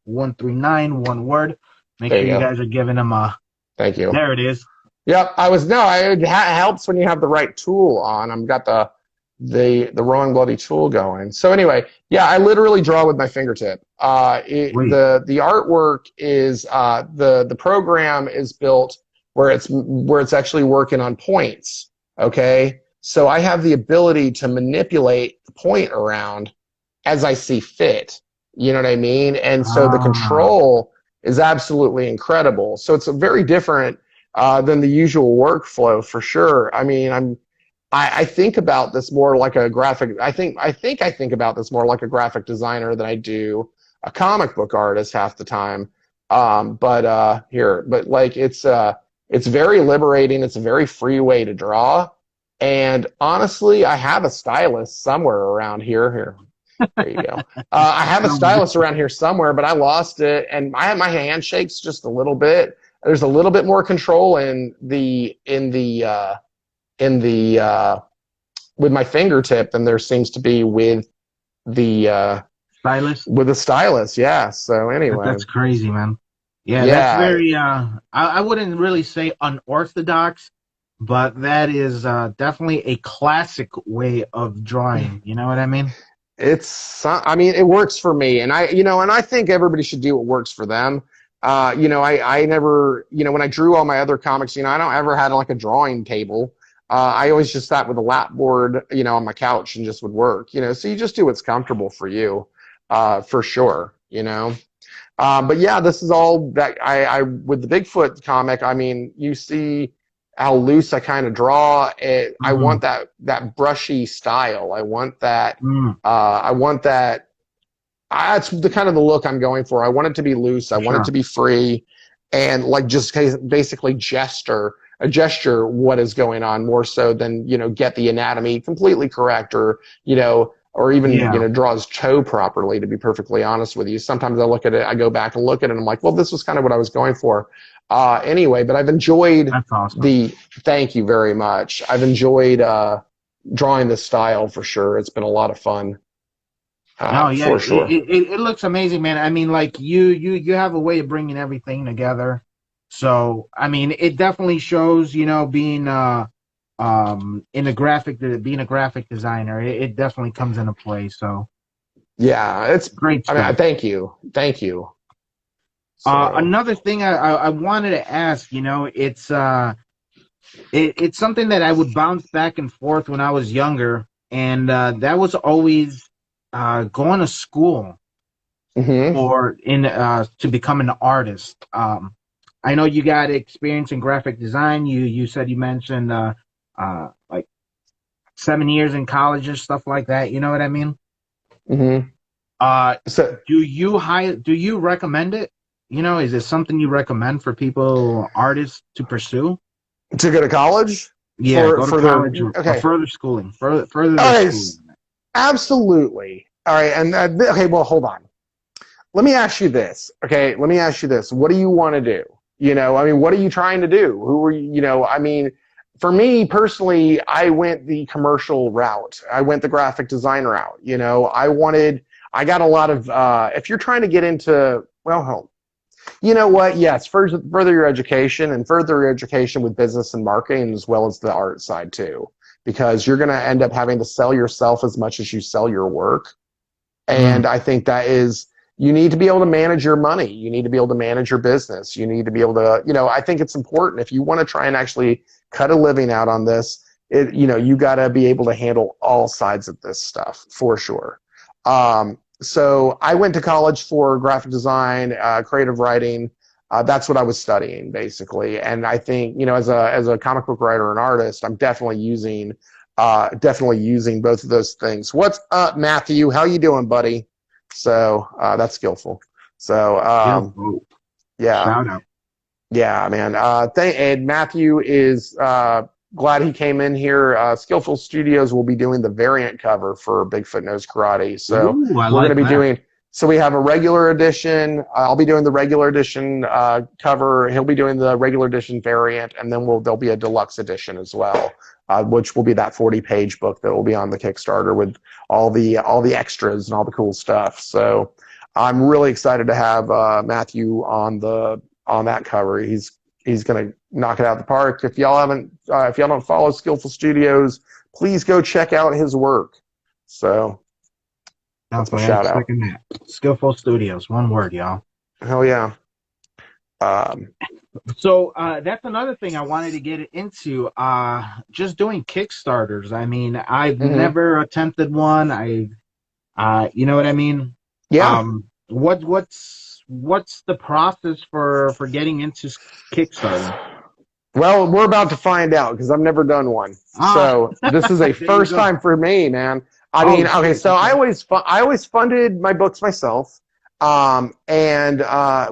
139, one word. Make sure you guys are giving him a. Thank you. There it is. Yep, it helps when you have the right tool on. I've got the wrong bloody tool going. So anyway, I literally draw with my fingertip. The artwork is the program is built where it's actually working on points. Okay, so I have the ability to manipulate the point around as I see fit. You know what I mean? And so the control is absolutely incredible. So it's a very different than the usual workflow for sure. I mean, I think about this more like a graphic. I think about this more like a graphic designer than I do a comic book artist half the time. But like it's very liberating. It's a very free way to draw. And honestly, I have a stylus somewhere around here. Here you go. I have a stylus around here somewhere, but I lost it, and my hand shakes just a little bit. There's a little bit more control with my fingertip than there seems to be with the stylus. With the stylus, yeah. So anyway, that's crazy, man. Yeah, that's very. I wouldn't really say unorthodox, but that is definitely a classic way of drawing. You know what I mean? It works for me, and I think everybody should do what works for them. I never, when I drew all my other comics, I don't ever had like a drawing table. I always just sat with a lap board, on my couch and just would work, so you just do what's comfortable for you, for sure, but yeah, this is all that I with the Bigfoot comic. I mean, you see how loose I kind of draw it. I want that brushy style. I want that, that's the kind of the look I'm going for. I want it to be loose. I want it to be free, and like just basically gesture what is going on more so than get the anatomy completely correct or even draw his toe properly. To be perfectly honest with you, sometimes I look at it, I go back and look at it, and I'm like, well, this was kind of what I was going for. Anyway, but I've enjoyed Thank you very much. I've enjoyed drawing this style for sure. It's been a lot of fun. For sure. It looks amazing, man. I mean, like you have a way of bringing everything together. So, I mean, it definitely shows, being being a graphic designer, it definitely comes into play. So, yeah, it's great stuff. I mean, thank you. So. Another thing I wanted to ask, it's something that I would bounce back and forth when I was younger, and that was always going to school or to become an artist. I know you got experience in graphic design. You said you mentioned like 7 years in college or stuff like that. You know what I mean? So, do you recommend it? Is it something you recommend for people, artists, to pursue? To go to college? Yeah, go to college or further schooling. Further schooling. Absolutely. All right, and well, hold on. Let me ask you this. Okay, what do you want to do? You know, I mean, what are you trying to do? Who are you? You know, I mean, for me personally, I went the commercial route. I went the graphic design route. You know, I got a lot of, if you're trying to get into, well, you know what? Yes, further your education and further your education with business and marketing as well as the art side too, because you're going to end up having to sell yourself as much as you sell your work. And I think that is, you need to be able to manage your money. You need to be able to manage your business. You need to be able to, you know, I think it's important if you want to try and actually cut a living out on this, you know, you got to be able to handle all sides of this stuff for sure. So I went to college for graphic design, creative writing. That's what I was studying basically. And I think, you know, as a comic book writer and artist, I'm definitely using both of those things. What's up, Matthew? How you doing, buddy? So that's skillful. So yeah, Shout out. yeah, man. And Matthew is glad he came in here. Skillful Studios will be doing the variant cover for Bigfoot Knows Karate. So Ooh, we're going to be doing. So we have a regular edition. I'll be doing the regular edition cover. He'll be doing the regular edition variant, and then there'll be a deluxe edition as well, which will be that 40-page book that will be on the Kickstarter with all the extras and all the cool stuff. So I'm really excited to have Matthew on that cover. He's going to knock it out of the park. If y'all don't follow Skillful Studios, please go check out his work. So that's my shout out. Skillful Studios, one word, y'all. Hell yeah. So that's another thing I wanted to get into. Just doing Kickstarters. I mean, I've never attempted one. You know what I mean? Yeah. What's the process for getting into Kickstarter? Well, we're about to find out because I've never done one. So this is a first time for me, man. I mean, okay, so I always funded my books myself, and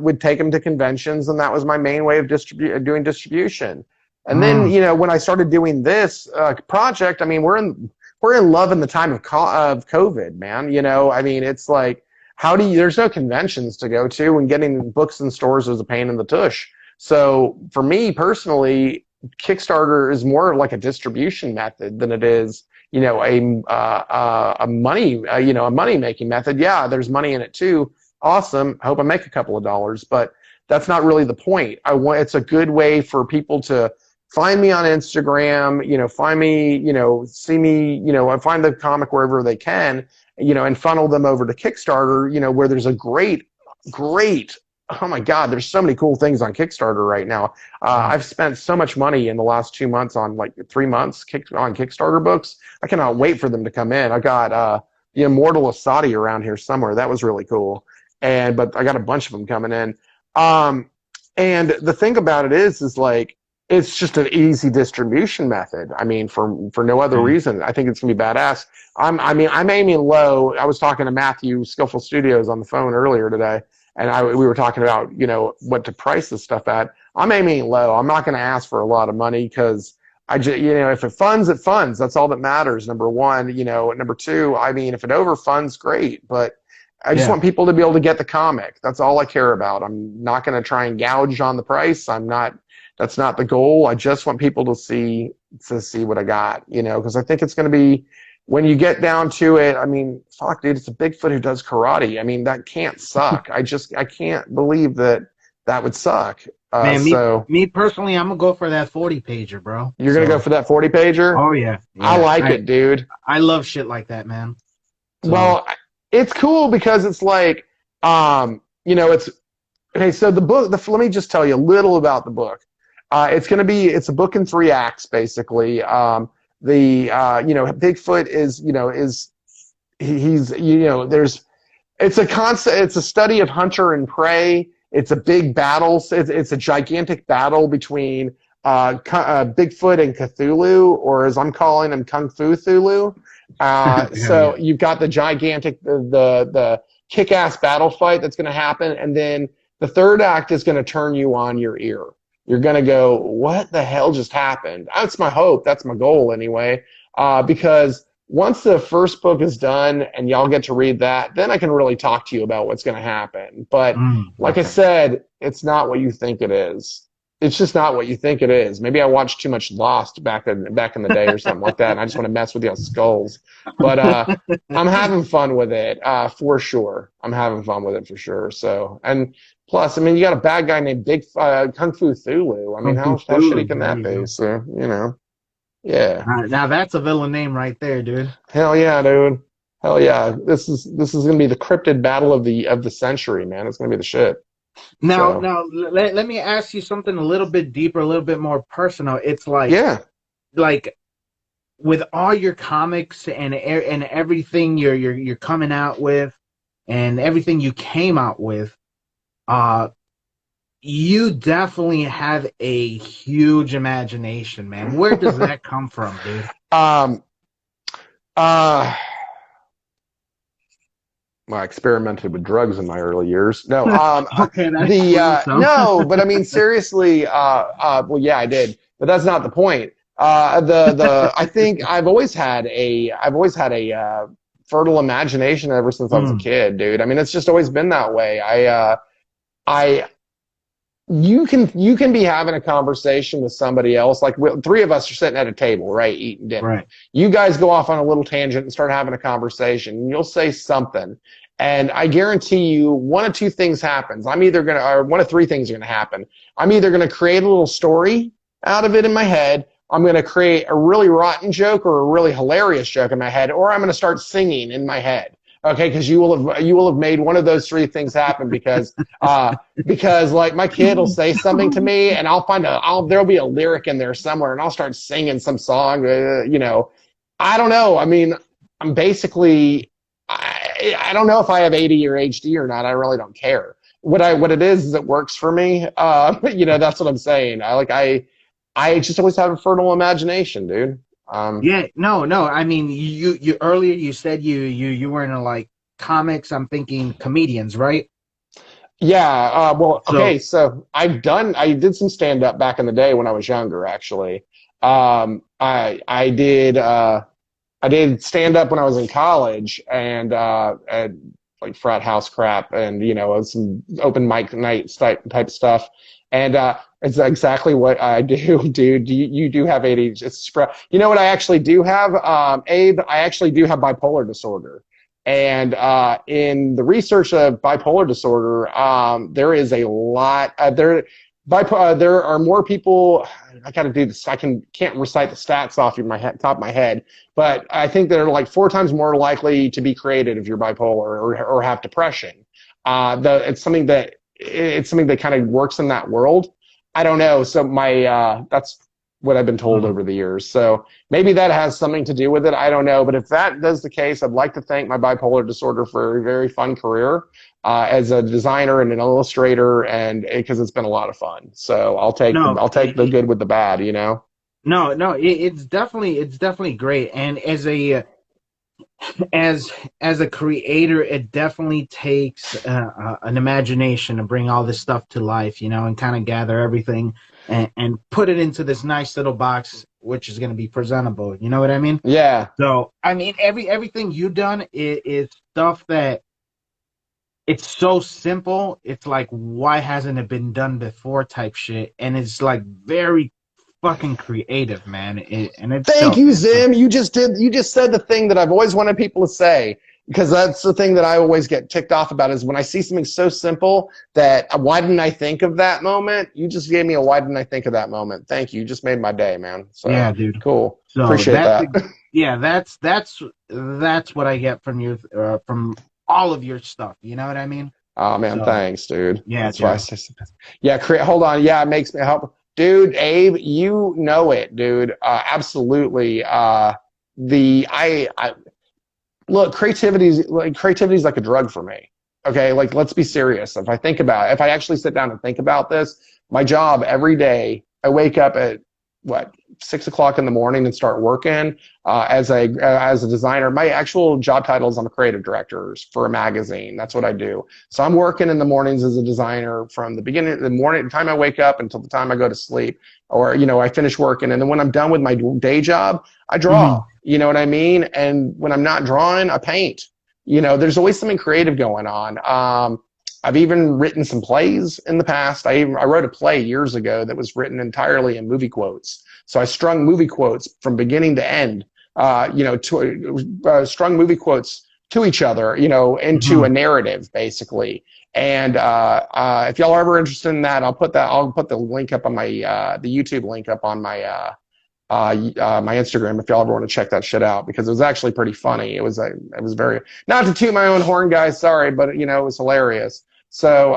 would take them to conventions, and that was my main way of doing distribution. And then, you know, when I started doing this project, I mean, we're in love in the time of COVID, man. You know, I mean, it's like, there's no conventions to go to, and getting books in stores is a pain in the tush. So for me personally, Kickstarter is more like a distribution method than it is, you know, a money making method. Yeah, there's money in it too. Awesome. I hope I make a couple of dollars, but that's not really the point. It's a good way for people to find me on Instagram, you know, find me, you know, see me, you know, find the comic wherever they can, you know, and funnel them over to Kickstarter, you know, where there's a great, oh my God, there's so many cool things on Kickstarter right now. I've spent so much money in the last 2 months on 3 months on Kickstarter books. I cannot wait for them to come in. I got the Immortal Asadi around here somewhere. That was really cool. But I got a bunch of them coming in. And the thing about it is like, it's just an easy distribution method. I mean, for no other reason. I think it's gonna be badass. I'm aiming low. I was talking to Matthew, Skillful Studios, on the phone earlier today, and we were talking about, you know, what to price this stuff at. I'm aiming low. I'm not gonna ask for a lot of money because you know, if it funds, it funds. That's all that matters. Number one, you know. Number two, I mean, if it overfunds, great. But I just want people to be able to get the comic. That's all I care about. I'm not going to try and gouge on the price. That's not the goal. I just want people to see what I got, you know, because I think it's going to be, when you get down to it, I mean, fuck, dude, it's a Bigfoot who does karate. I mean, that can't suck. I can't believe that would suck. Man, me personally, I'm gonna go for that 40-pager, bro. You're gonna go for that 40-pager? Oh yeah. I like it, dude. I love shit like that, man. So. Well, it's cool because it's like, you know, it's okay. So the book, let me just tell you a little about the book. It's a book in 3 acts, basically. You know, Bigfoot it's a concept. It's a study of hunter and prey. It's a big battle. It's a gigantic battle between Bigfoot and Cthulhu, or as I'm calling him, Kung Fu Thulu. So you've got the gigantic, the kick-ass battle fight that's going to happen, and then the 3rd act is going to turn you on your ear. You're going to go, what the hell just happened? That's my hope. That's my goal anyway, because once the first book is done and y'all get to read that, then I can really talk to you about what's going to happen. But like I Okay. said, it's not what you think it is. It's just not what you think it is. Maybe I watched too much Lost back in the day or something like that, and I just want to mess with y'all's skulls. But I'm having fun with it for sure. I'm having fun with it for sure. So, and plus, I mean, you got a bad guy named Big Kung Fu Thulu. I mean, Kung Fu how shitty Thulu, can there that you be? go. So, yeah. Now that's a villain name right there, dude. Hell yeah, dude. Hell yeah. This is gonna be the cryptid battle of the century, man. It's gonna be the shit. So Now let me ask you something a little bit deeper, a little bit more personal. It's yeah. like with all your comics and everything you're coming out with and everything you came out with, uh you definitely have a huge imagination, man. Where does that come from, dude? um uh well, I experimented with drugs in my early years. No, Okay, that the explains some. no, but I mean seriously, well, yeah, I did, but that's not the point. The I think I've always had a fertile imagination ever since I was a Mm, kid, dude. I mean, it's just always been that way. I you can be having a conversation with somebody else, like three of us are sitting at a table, right, eating dinner. right. You guys go off on a little tangent and start having a conversation, and you'll say something, and I guarantee you one of two things happens. Or one of three things are gonna happen. I'm either gonna create a little story out of it in my head, I'm gonna create a really rotten joke or a really hilarious joke in my head, or I'm gonna start singing in my head. Okay, because you will have made one of those three things happen because like my kid will say something to me and there'll be a lyric in there somewhere and I'll start singing some song. I don't know. I mean, I'm basically I don't know if I have AD or HD or not. I really don't care. What it is it works for me. That's what I'm saying. I just always have a fertile imagination, dude. Yeah, no. I mean, you earlier you said you were into like comics. I'm thinking comedians, right? Yeah, well, So, okay, so I did some stand up back in the day when I was younger, actually. I did stand up when I was in college and like frat house crap and some open mic night type stuff. And it's exactly what I do, dude. You do have ADHD. You know what I actually do have, Abe? I actually do have bipolar disorder. And in the research of bipolar disorder, there is a lot. There are more people. I got to do this. Can't recite the stats off of top of my head, but I think they're like 4 times more likely to be created if you're bipolar or have depression. It's something that kind of works in that world. I don't know. So that's what I've been told mm, over the years. So maybe that has something to do with it. I don't know. But if that does the case, I'd like to thank my bipolar disorder for a very fun career as a designer and an illustrator, and because it's been a lot of fun. So no, I'll take the good with the bad. no. It's definitely great. And as a creator, it definitely takes an imagination to bring all this stuff to life, and kind of gather everything and put it into this nice little box, which is going to be presentable. You know what I mean? Yeah. So, I mean, everything you've done is stuff that it's so simple. It's like, why hasn't it been done before type shit. And it's like very fucking creative, man. And it's Thank dope, you, man. So, Zim. You just said the thing that I've always wanted people to say, because that's the thing that I always get ticked off about is when I see something so simple that why didn't I think of that moment? You just gave me a why didn't I think of that moment. Thank you. You just made my day, man. So yeah, dude. cool. So Appreciate that. yeah, that's what I get from you from all of your stuff. You know what I mean? Oh man, So thanks, dude. yeah, That's why Joe. yeah, hold on. Yeah, it makes me help. Dude, Abe, you know it, dude. Absolutely. I look, creativity's like a drug for me. Okay, like let's be serious. If I actually sit down and think about this, my job every day, I wake up at what, 6 o'clock in the morning and start working as a designer. My actual job title is I'm a creative director for a magazine. That's what I do. So I'm working in the mornings as a designer from the beginning of the morning, the time I wake up until the time I go to sleep, or I finish working. And then when I'm done with my day job, I draw. You know what I mean? And when I'm not drawing, I paint. There's always something creative going on. I've even written some plays in the past. I wrote a play years ago that was written entirely in movie quotes. So I strung movie quotes from beginning to end, strung movie quotes to each other, into a narrative basically. And if y'all are ever interested in that, I'll put the link up on my the YouTube link up on my my Instagram if y'all ever want to check that shit out, because it was actually pretty funny. It was very, not to toot my own horn, guys, sorry, but it was hilarious. So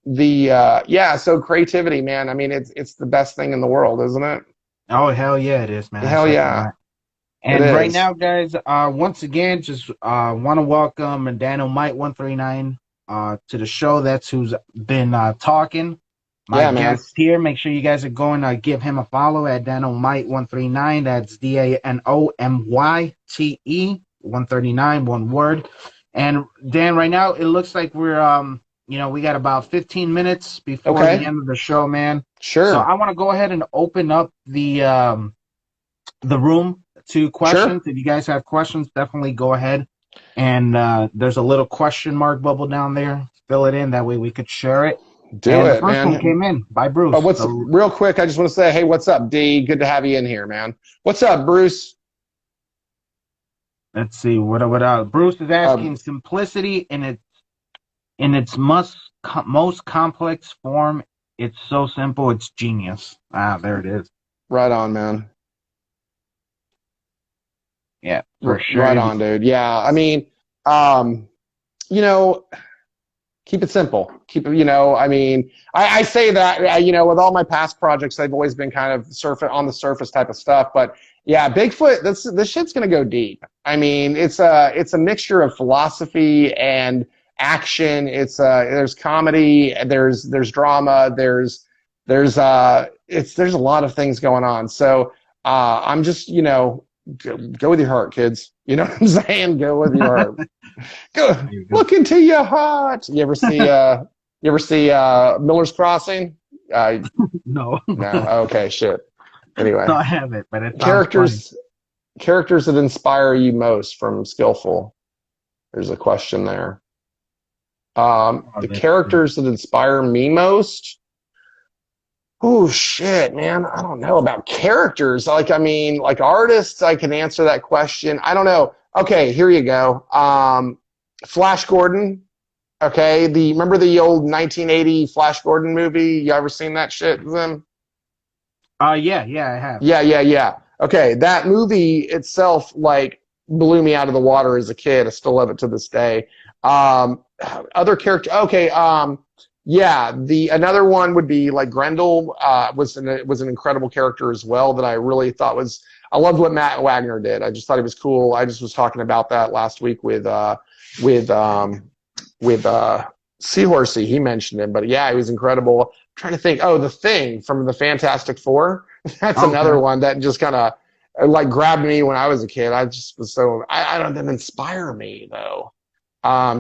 so creativity, man. I mean, it's the best thing in the world, isn't it? Oh, hell yeah, it is, man. Hell yeah. And right now, guys, once again, just want to welcome Daniel Mite 139 to the show. That's who's been talking. My guest here. Make sure you guys are going to give him a follow at Daniel Mite 139. That's DANOMYTE 139, one word. And Dan, right now it looks like we're we got about 15 minutes before the end of the show, man. Sure. So I want to go ahead and open up the room to questions. If you guys have questions, definitely go ahead. And there's a little question mark bubble down there. Fill it in. That way we could share it. The first one came in by Bruce. Real quick, I just want to say, hey, what's up, D? Good to have you in here, man. What's up, Bruce? Let's see. What Bruce is asking, simplicity in its most complex form. It's so simple, it's genius. There it is. Right on, man. Yeah, for sure. Right on, dude. Yeah, I mean, keep it simple. Keep it, I mean, I say that, with all my past projects, I've always been kind of on the surface type of stuff. But yeah, Bigfoot, this shit's going to go deep. I mean, it's a mixture of philosophy and action. There's comedy, there's drama, there's a lot of things going on. So I'm just, go with your heart, kids. You know what I'm saying? Go with your heart. Go look into your heart. You ever see Miller's Crossing? No. No. Okay, shit. Anyway. No, I haven't, but it's characters that inspire you most from Skillful. There's a question there. The characters that inspire me most. Oh shit, man. I don't know about characters. Like artists, I can answer that question. I don't know. Okay, here you go. Flash Gordon. Okay, remember the old 1980 Flash Gordon movie? You ever seen that shit with him? Yeah, I have. Yeah. Okay, that movie itself blew me out of the water as a kid. I still love it to this day. Other character. Okay. Another one would be Grendel. Was an incredible character as well that I really thought was. I loved what Matt Wagner did. I just thought he was cool. I just was talking about that last week with Seahorsey. He mentioned him, but yeah, he was incredible. I'm trying to think. Oh, the Thing from the Fantastic Four. That's another one that just kind of grabbed me when I was a kid. I just was so. I don't. Didn't inspire me though.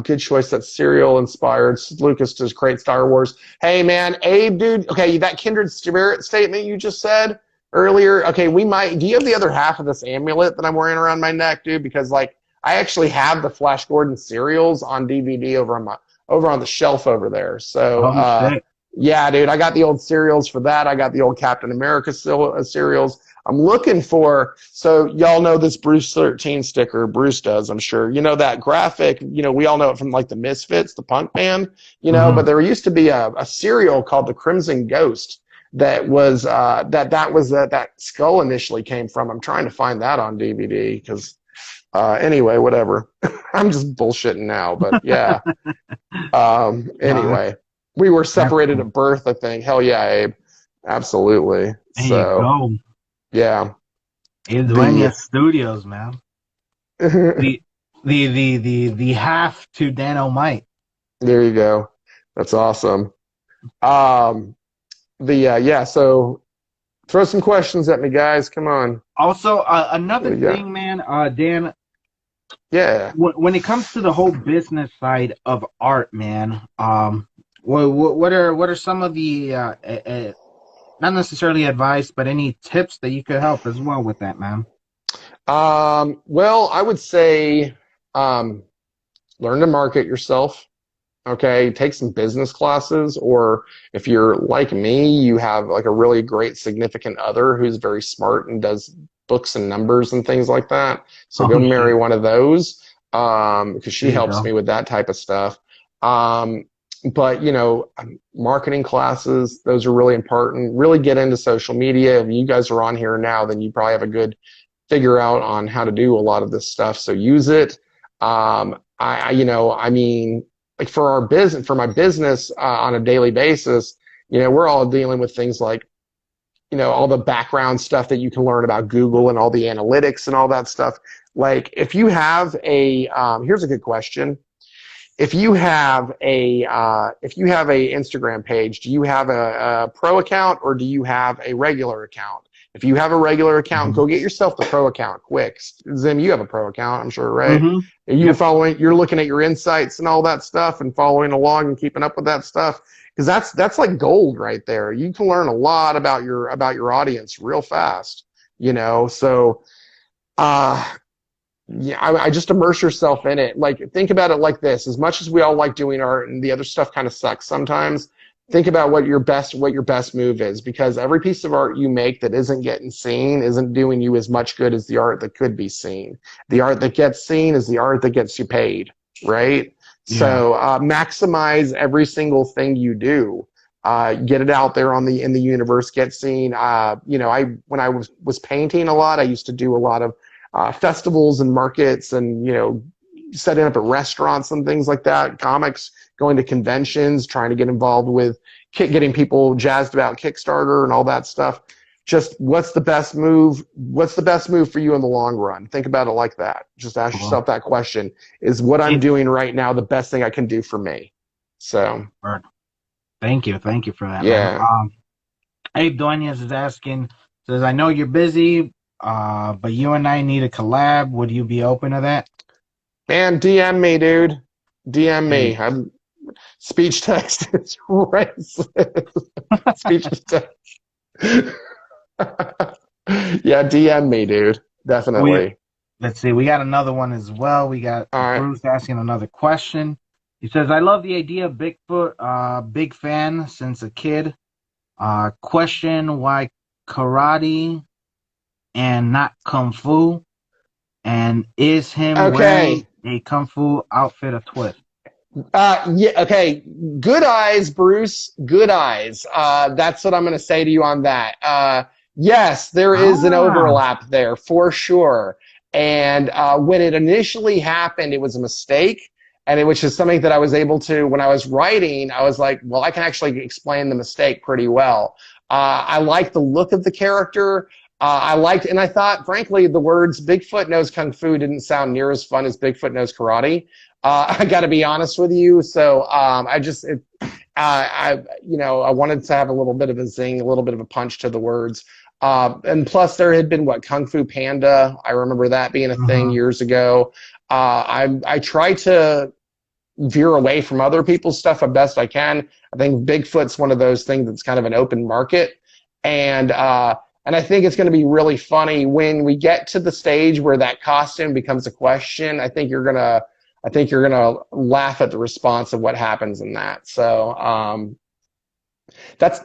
Good choice. That's Serial inspired. Lucas does great Star Wars. Hey man, Abe, dude. Okay, that kindred spirit statement you just said earlier. Okay, do you have the other half of this amulet that I'm wearing around my neck, dude? Because I actually have the Flash Gordon serials on DVD over on the shelf over there. So yeah, dude, I got the old serials for that. I got the old Captain America serials. I'm looking for, so y'all know this Bruce 13 sticker. Bruce does, I'm sure. That graphic, we all know it from the Misfits, the punk band, but there used to be a serial called The Crimson Ghost that was, that skull initially came from. I'm trying to find that on DVD because, anyway, whatever. I'm just bullshitting now, but yeah. Anyway, we were separated at birth, I think. Hell yeah, Abe. Absolutely. There you go. Yeah. Dueña Studios, man. the half to Dynamite. There you go. That's awesome. So Throw some questions at me, guys. Come on. Also, What another do you got? thing, man, Dan, Yeah. when it comes to the whole business side of art, man, what are some of the not necessarily advice, but any tips that you could help as well with that, man? Well, I would say um, learn to market yourself. Okay, take some business classes, or if you're like me, you have like a really great significant other who's very smart and does books and numbers and things like that. So go Oh marry shit, one of those, because she there you helps go. me with that type of stuff. Um, but marketing classes, those are really important. Really get into social media. If you guys are on here now, then you probably have a good figure out on how to do a lot of this stuff. So use it. I mean, like for our business, for my business on a daily basis, we're all dealing with things like, all the background stuff that you can learn about Google and all the analytics and all that stuff. Like if you have here's a good question. If you have a Instagram page, do you have a pro account or do you have a regular account? If you have a regular account, Hmm. go get yourself the pro account quick. Zim, you have a pro account, I'm sure, right? Hmm. Yep. You're looking at your insights and all that stuff and following along and keeping up with that stuff because that's like gold right there. You can learn a lot about your audience real fast, So uh yeah, I just immerse yourself in it. Like, think about it like this: as much as we all like doing art, and the other stuff kind of sucks sometimes. Think about what your best move is, because every piece of art you make that isn't getting seen isn't doing you as much good as the art that could be seen. The art that gets seen is the art that gets you paid, right? Yeah. So maximize every single thing you do. Get it out there in the universe. Get seen. When I was painting a lot, I used to do a lot of festivals and markets and setting up at restaurants and things like that, comics, going to conventions, trying to get involved with getting people jazzed about Kickstarter and all that stuff. Just what's the best move for you in the long run? Think about it like that. Just ask Cool. yourself that question: is what I'm Hey, doing right now the best thing I can do for me? So Bird, thank you for that, man. yeah. Abe Duenas is asking, says, I know you're busy, but you and I need a collab. Would you be open to that? Man, DM me, dude. DM me. Hey, I'm speech text is racist. Speech to text. Yeah, DM me, dude. we Definitely. let's see. We got another one as well. We got All right. Bruce asking another question. He says, I love the idea of Bigfoot. Big fan since a kid. Question why karate and not kung fu? And is him wearing Okay. a kung fu outfit a twist? Yeah. Okay. Good eyes, Bruce. Good eyes. That's what I'm going to say to you on that. Yes, there is an Ah, overlap there for sure. And when it initially happened, it was a mistake. And it was just something that I was able to, when I was writing, I was like, well, I can actually explain the mistake pretty well. I liked the look of the character. And I thought, frankly, the words Bigfoot knows Kung Fu didn't sound near as fun as Bigfoot knows Karate. I got to be honest with you. So I wanted to have a little bit of a zing, a little bit of a punch to the words. And plus, there had been Kung Fu Panda. I remember that being a thing uh-huh. years ago. I try to veer away from other people's stuff as best I can. I think Bigfoot's one of those things that's kind of an open market, and I think it's going to be really funny when we get to the stage where that costume becomes a question. I think you're gonna laugh at the response of what happens in that. So that's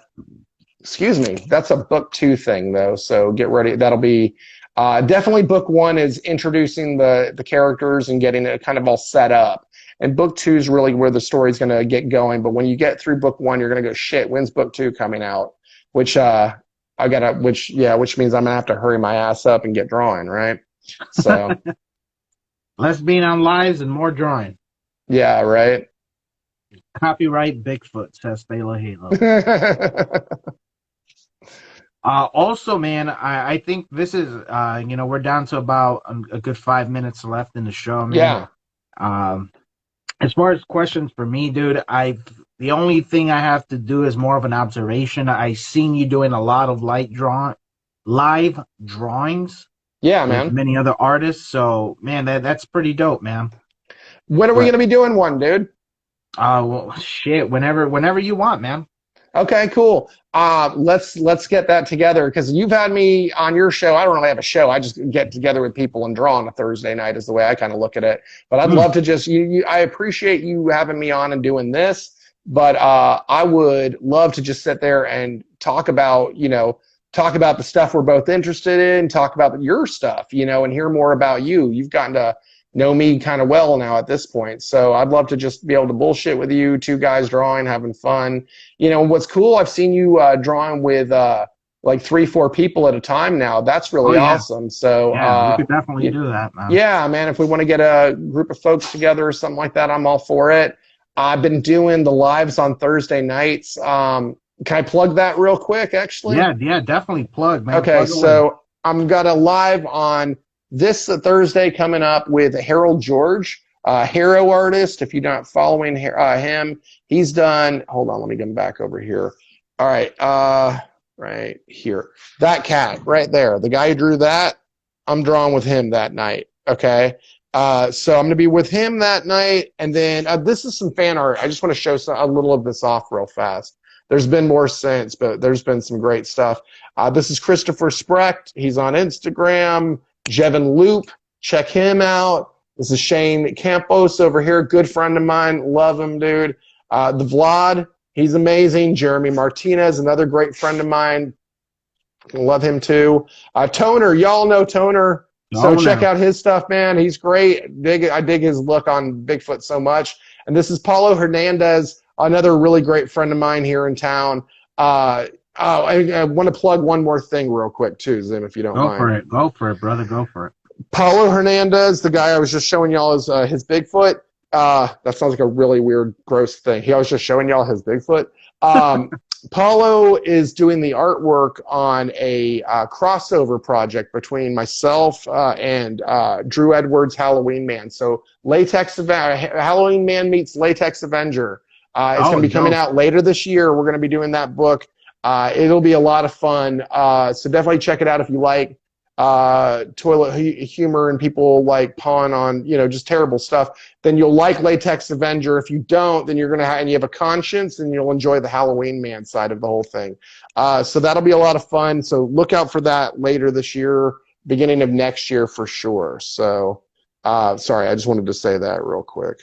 excuse me, that's a book two thing though. So get ready. That'll be definitely book one is introducing the characters and getting it kind of all set up. And book two is really where the story's going to get going. But when you get through book one, you're going to go, shit, when's book two coming out? Which which means I'm gonna have to hurry my ass up and get drawing, right? So Less being on lives and more drawing. yeah, right. Copyright Bigfoot, says Thaler Halo. Also, man, I think this is, we're down to about a good 5 minutes left in the show, man. Yeah. Um, As far as questions for me, dude, the only thing I have to do is more of an observation. I seen you doing a lot of live drawings Yeah, with man. many other artists. So, man, that's pretty dope, man. When are we But gonna be doing one, dude? well, shit, whenever you want, man. Okay, cool. Let's get that together because you've had me on your show. I don't really have a show. I just get together with people and draw on a Thursday night is the way I kind of look at it. But I'd Mm. love to just I appreciate you having me on and doing this. But I would love to just sit there and talk about the stuff we're both interested in, talk about your stuff, and hear more about you. You've gotten to know me kind of well now at this point. So I'd love to just be able to bullshit with you, two guys drawing, having fun. What's cool, I've seen you drawing with like 3, 4 people at a time now. That's Oh really yeah, awesome. So yeah, we could definitely do that, man. yeah, man, if we want to get a group of folks together or something like that, I'm all for it. I've been doing the lives on Thursday nights. Can I plug that real quick, actually? Yeah, yeah, definitely plug, man. Okay, Plug away. so I'm got a live on this Thursday coming up with Harold George, hero artist. If you're not following him, he's done. Hold on, let me get him back over here. All right, right here, that cat right there, the guy who drew that. I'm drawing with him that night. Okay, so I'm going to be with him that night, and then this is some fan art. I just want to show a little of this off real fast. There's been more since, but there's been some great stuff. This is Christopher Sprecht. He's on Instagram. Jevin Loop, check him out. This is Shane Campos over here, good friend of mine. Love him, dude. The Vlad, he's amazing. Jeremy Martinez, another great friend of mine. Love him too. Toner, y'all know Toner. So check out his stuff, man. He's great. I dig his look on Bigfoot so much. And this is Paulo Hernandez, another really great friend of mine here in town. I want to plug one more thing real quick too, Zim, if you don't mind. Go for it, brother. Go for it. Paulo Hernandez, the guy I was just showing y'all his Bigfoot. That sounds like a really weird, gross thing. I was just showing y'all his Bigfoot. Paulo is doing the artwork on a crossover project between myself and Drew Edwards' Halloween Man. So Halloween Man meets Latex Avenger. It's going to be coming out later this year. We're going to be doing that book. It'll be a lot of fun. So definitely check it out if you like toilet humor and people like pawing on, just terrible stuff. Then you'll like Latex Avenger. If you don't, then you're going to and you have a conscience and you'll enjoy the Halloween Man side of the whole thing. So that'll be a lot of fun. So look out for that later this year, beginning of next year for sure. So, sorry, I just wanted to say that real quick.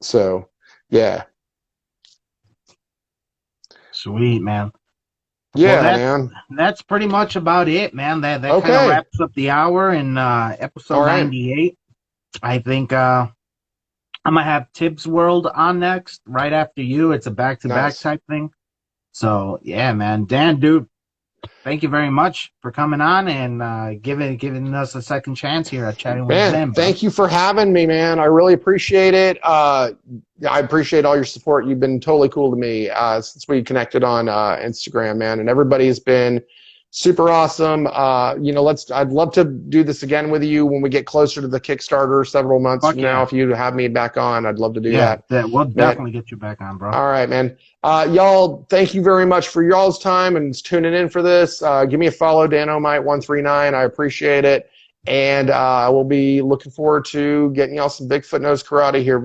So, yeah. Sweet, man. Yeah, man. That's pretty much about it, man. That kind of wraps up the hour in episode 98. I think I'm gonna have Tibbs World on next, right after you. It's a back-to-back type thing. So yeah, man. Dan, dude, thank you very much for coming on and giving us a second chance here at chatting with them. Thank you for having me, man. I really appreciate it. I appreciate all your support. You've been totally cool to me since we connected on Instagram, man. And everybody's been super awesome. I'd love to do this again with you when we get closer to the Kickstarter several months from now. If you have me back on, I'd love to do that. Yeah, we'll definitely get you back on, bro. All right, man. Y'all, thank you very much for y'all's time and tuning in for this. Give me a follow, DanOmite139. I appreciate it. And we'll be looking forward to getting y'all some Bigfoot Knows Karate here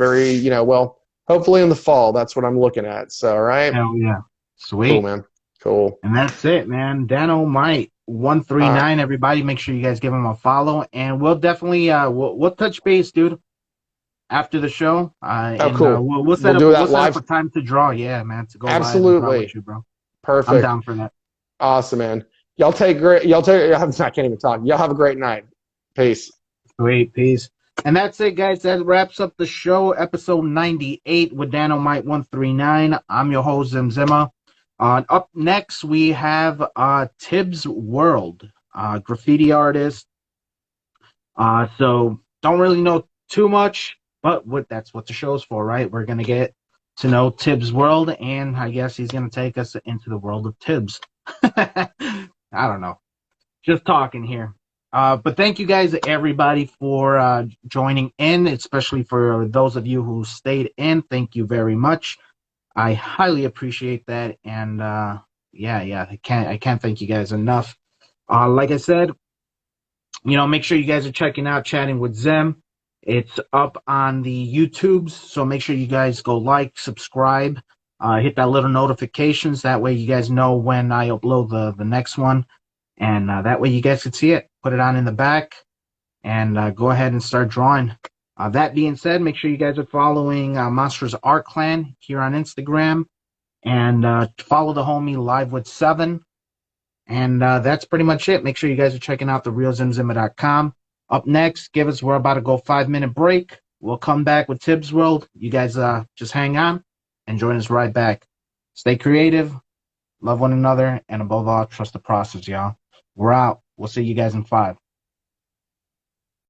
hopefully in the fall. That's what I'm looking at. So, all right. Hell yeah. Sweet. Cool, man. Cool. And that's it, man. DanOmite139. Everybody, make sure you guys give him a follow. And we'll definitely we'll touch base, dude, after the show. Cool. We'll set up a time to draw. Yeah, man. To go absolutely live and draw with you, bro. Perfect. I'm down for that. Awesome, man. I can't even talk. Y'all have a great night. Peace. Sweet. Peace. And that's it, guys. That wraps up the show, episode 98 with DanOmite139. I'm your host, Zimzima. Up next, we have Tibbs World, graffiti artist. So don't really know too much, but that's what the show's for, right? We're going to get to know Tibbs World, and I guess he's going to take us into the world of Tibbs. I don't know. Just talking here. But thank you guys, everybody, for joining in, especially for those of you who stayed in. Thank you very much. I highly appreciate that. And yeah, I can't thank you guys enough. Like I said, make sure you guys are checking out Chatting with Zim. It's up on the YouTubes, so make sure you guys go like, subscribe, hit that little notifications. That way you guys know when I upload the next one. And that way you guys can see it. Put it on in the back and go ahead and start drawing. That being said, make sure you guys are following Monsters Art Clan here on Instagram and follow the homie Live with Seven. And that's pretty much it. Make sure you guys are checking out therealzimzimmer.com. Up next, we're about to go 5-minute break. We'll come back with Tibbs World. You guys just hang on and join us right back. Stay creative, love one another, and above all, trust the process, y'all. We're out. We'll see you guys in 5.